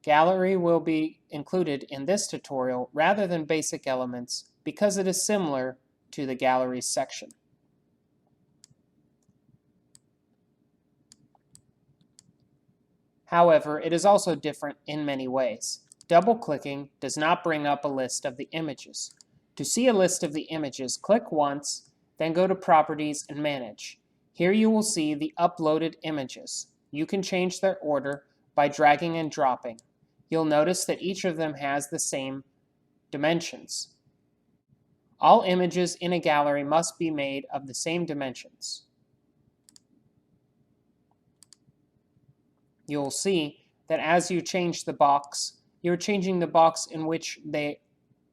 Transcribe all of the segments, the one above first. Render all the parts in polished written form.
Gallery will be included in this tutorial rather than basic elements because it is similar to the Galleries section. However, it is also different in many ways. Double-clicking does not bring up a list of the images. To see a list of the images, click once, then go to Properties and Manage. Here you will see the uploaded images. You can change their order by dragging and dropping. You'll notice that each of them has the same dimensions. All images in a gallery must be made of the same dimensions. You'll see that as you change the box, you're changing the box in which they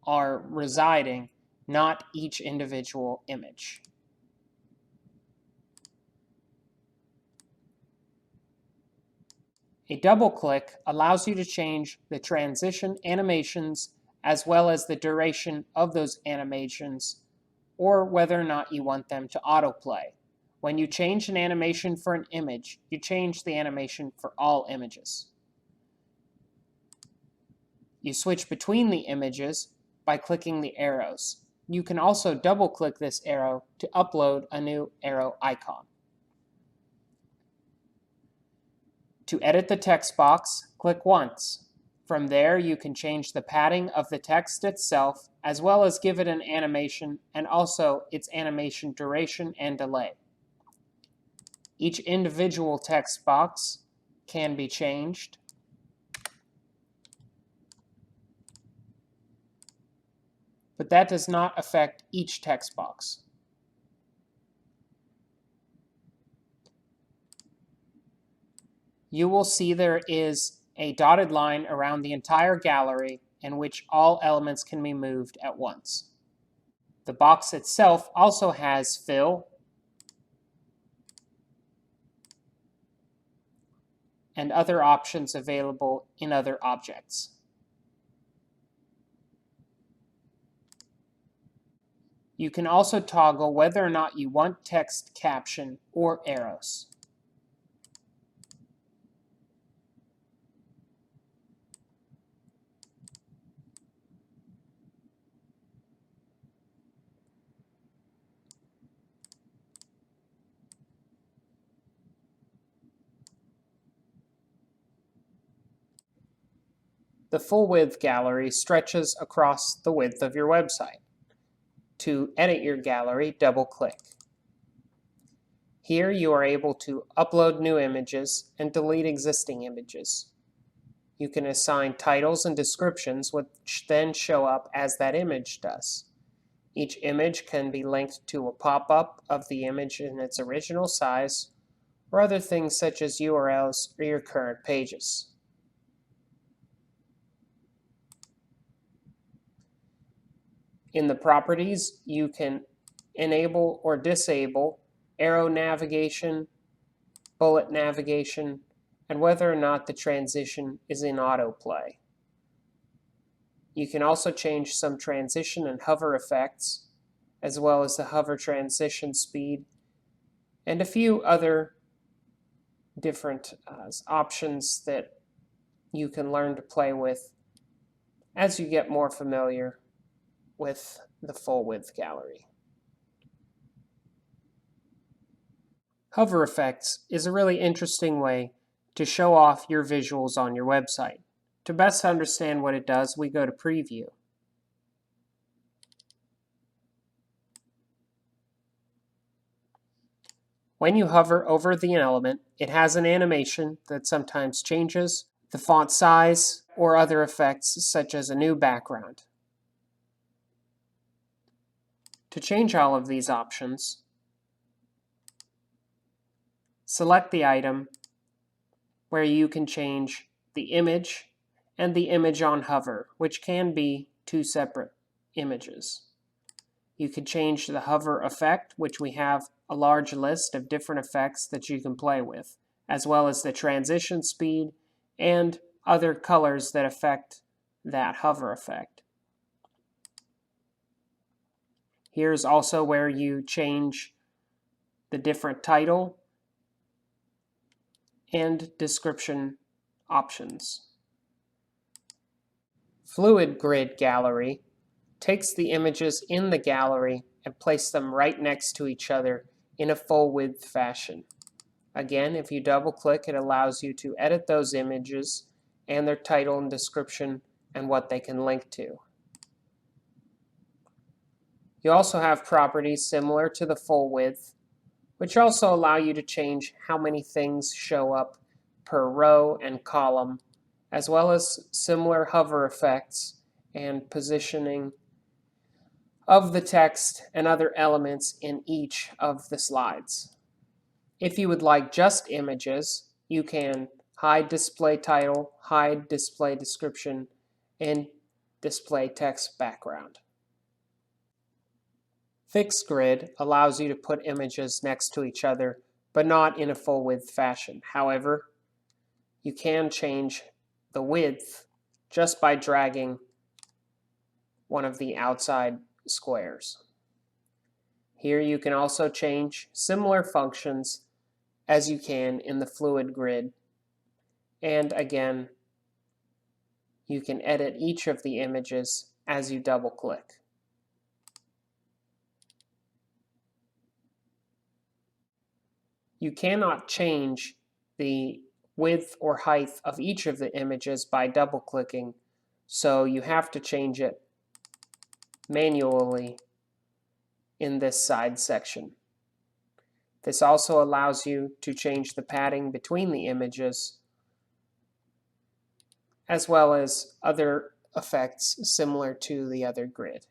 are residing, not each individual image. A double click allows you to change the transition animations as well as the duration of those animations, or whether or not you want them to autoplay. When you change an animation for an image, you change the animation for all images. You switch between the images by clicking the arrows. You can also double-click this arrow to upload a new arrow icon. To edit the text box, click once. From there, you can change the padding of the text itself, as well as give it an animation and also its animation duration and delay. Each individual text box can be changed. But that does not affect each text box. You will see there is a dotted line around the entire gallery in which all elements can be moved at once. The box itself also has fill and other options available in other objects. You can also toggle whether or not you want text caption or arrows. The full width gallery stretches across the width of your website. To edit your gallery, double-click. Here you are able to upload new images and delete existing images. You can assign titles and descriptions which then show up as that image does. Each image can be linked to a pop-up of the image in its original size, or other things such as URLs or your current pages. In the properties, you can enable or disable arrow navigation, bullet navigation, and whether or not the transition is in autoplay. You can also change some transition and hover effects, as well as the hover transition speed, and a few other different options that you can learn to play with as you get more familiar with the full width gallery. Hover effects is a really interesting way to show off your visuals on your website. To best understand what it does, we go to Preview. When you hover over the element, it has an animation that sometimes changes the font size or other effects such as a new background. To change all of these options, select the item where you can change the image and the image on hover, which can be two separate images. You can change the hover effect, which we have a large list of different effects that you can play with, as well as the transition speed and other colors that affect that hover effect. Here's also where you change the different title and description options. Fluid Grid Gallery takes the images in the gallery and place them right next to each other in a full width fashion. Again, if you double click, it allows you to edit those images and their title and description and what they can link to. You also have properties similar to the full width, which also allow you to change how many things show up per row and column, as well as similar hover effects and positioning of the text and other elements in each of the slides. If you would like just images, you can hide display title, hide display description, and display text background. Fixed Grid allows you to put images next to each other, but not in a full width fashion. However, you can change the width just by dragging one of the outside squares. Here you can also change similar functions as you can in the Fluid Grid. And again, you can edit each of the images as you double click. You cannot change the width or height of each of the images by double clicking, so you have to change it manually in this side section. This also allows you to change the padding between the images, as well as other effects similar to the other grid.